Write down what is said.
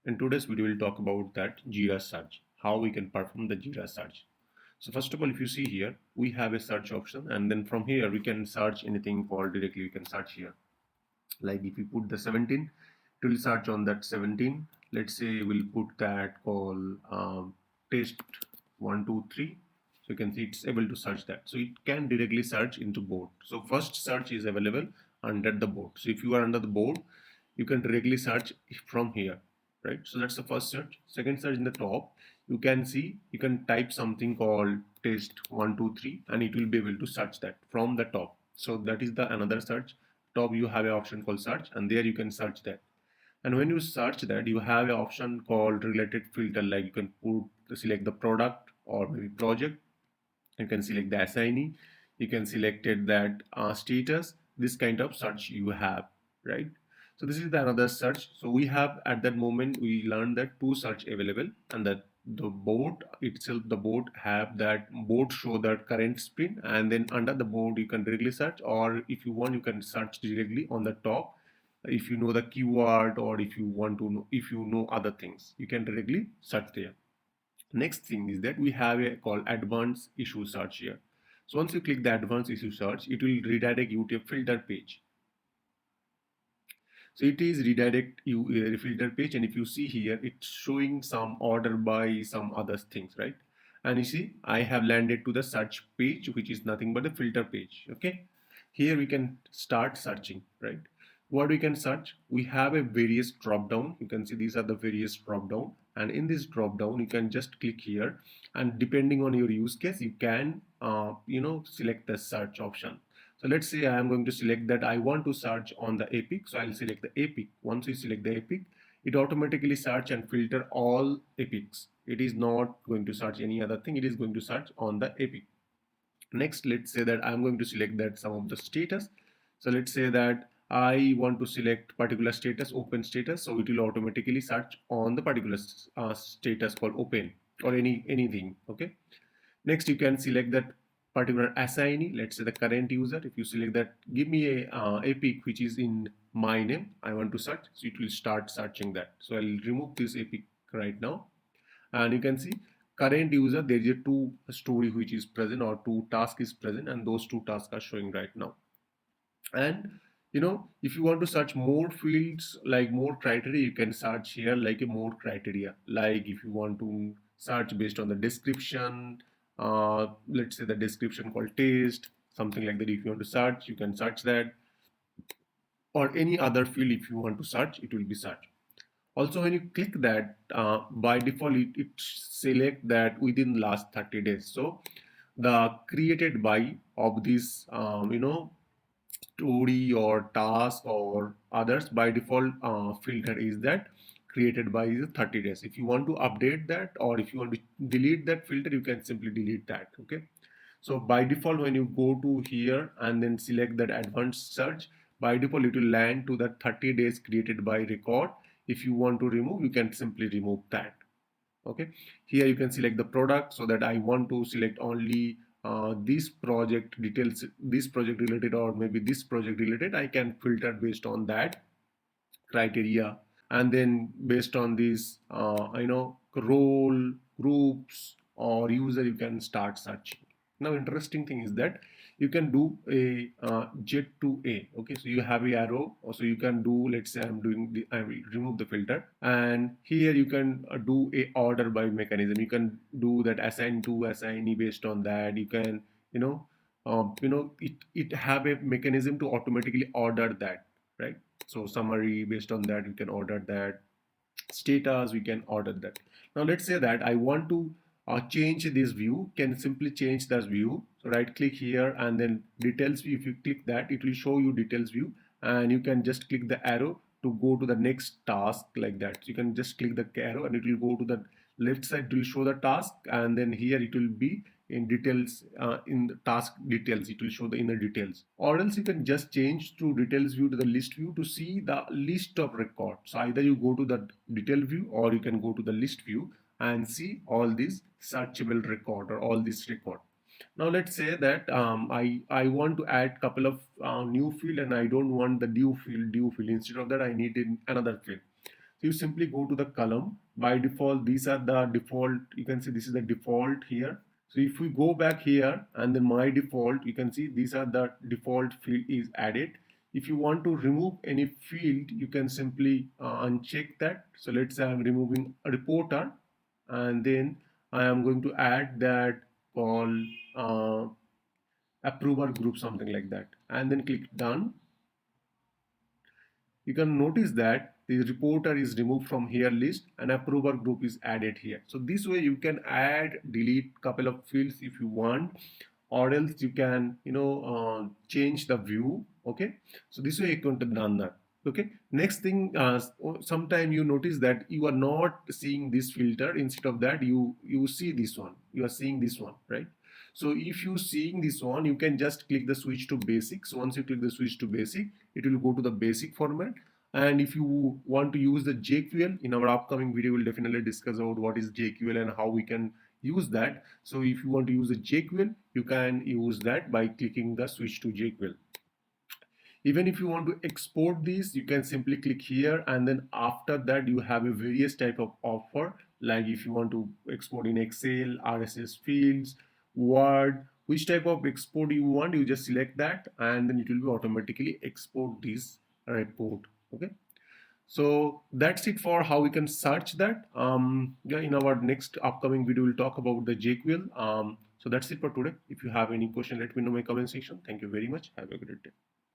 In today's video, we'll talk about that JIRA search, how we can perform the JIRA search. So first of all, if you see here, we have a search option, and then from here we can search anything called directly. We can search here. Like if we put the 17, it will search on that 17. Let's say we'll put that call test 123. So you can see it's able to search that. So it can directly search into board. So first search is available under the board. So if you are under the board, you can directly search from here, right? So that's the first search. Second search in the top, you can see you can type something called test 123 and it will be able to search that from the top. So that is the another search. Top you have an option called search, and there you can search that. And when you search that, you have an option called related filter, like you can select the product or maybe project. You can select the assignee, you can select it that status. This kind of search you have, right? So this is the another search. So we have at that moment we learned that two search available, and that the board itself, the board have that board show that current sprint, and then under the board you can directly search, or if you want you can search directly on the top. If you know the keyword, or if you want to know, if you know other things, you can directly search there. Next thing is that we have a called advanced issue search here. So once you click the advanced issue search, it will redirect you to a filter page. So it is redirect you a filter page, and if you see here, it's showing some order by some other things, right? And you see, I have landed to the search page, which is nothing but the filter page. Okay, here we can start searching, right? What we can search, we have a various drop down. You can see these are the various drop down, and in this drop down, you can just click here, and depending on your use case, you can select the search option. So let's say I am going to select that I want to search on the epic. So I'll select the epic. Once you select the epic, it automatically search and filter all epics. It is not going to search any other thing. It is going to search on the epic. Next, let's say that I'm going to select that some of the status. So let's say that I want to select particular status, open status. So it will automatically search on the particular status called open or anything. Okay. Next, you can select that particular assignee. Let's say the current user. If you select that, give me a epic which is in my name. I want to search, so it will start searching that. So I'll remove this epic right now, and you can see current user. There is a two story which is present, or two task is present, and those two tasks are showing right now. And if you want to search more fields, like more criteria, you can search here like a more criteria. Like if you want to search based on the description, let's say the description called taste, something like that. If you want to search, you can search that, or any other field. If you want to search, it will be searched. Also, when you click that, by default it select that within last 30 days. So the created by of this story or task or others, by default filter is that created by is 30 days. If you want to update that, or if you want to delete that filter, you can simply delete that. Okay, so by default, when you go to here and then select that advanced search, by default it will land to that 30 days created by record. If you want to remove, you can simply remove that. Okay, here you can select the product, so that I want to select only this project details, this project related, or maybe this project related. I can filter based on that criteria, and then based on these role groups or user, you can start searching. Now interesting thing is that you can do a jet to a. Okay, so you have a arrow, so you can do, let's say I will remove the filter, and here you can do a order by mechanism. You can do that assign to assignee. Based on that, you can it have a mechanism to automatically order that, right? So summary, based on that you can order that. Status, we can order that. Now let's say that I want to change this view. Can simply change this view. So right click here, and then details view. If you click that, it will show you details view, and you can just click the arrow to go to the next task, like that. So you can just click the arrow and it will go to the left side. It will show the task, and then here it will be in details, in the task details it will show the inner details. Or else you can just change to details view to the list view to see the list of records. So either you go to the detail view, or you can go to the list view and see all these searchable record, or all this record. Now let's say that I want to add couple of new field, and I don't want the due field. Instead of that, I need another field. So you simply go to the column. By default, these are the default. You can see this is the default here. So if we go back here and then my default, you can see these are the default field is added. If you want to remove any field, you can simply uncheck that. So let's say I'm removing a reporter, and then I am going to add that call uh, approver group, something like that, and then click done. You can notice that the reporter is removed from here list and approver group is added here. So this way you can add, delete couple of fields if you want, or else you can change the view. Okay, so this way you can done that. Okay, next thing, sometime you notice that you are not seeing this filter. Instead of that, you see this one, you are seeing this one, right? So if you seeing this one, you can just click the switch to basic. So once you click the switch to basic, it will go to the basic format. And if you want to use the JQL, in our upcoming video, we'll definitely discuss about what is JQL and how we can use that. So if you want to use the JQL, you can use that by clicking the switch to JQL. Even if you want to export these, you can simply click here, and then after that you have a various type of offer. Like if you want to export in Excel, RSS fields, Word, which type of export you want, you just select that, and then it will be automatically export this report. Okay, so that's it for how we can search that. Yeah, in our next upcoming video we'll talk about the JQL. So that's it for today. If you have any question, let me know in my comment section. Thank you very much. Have a great day.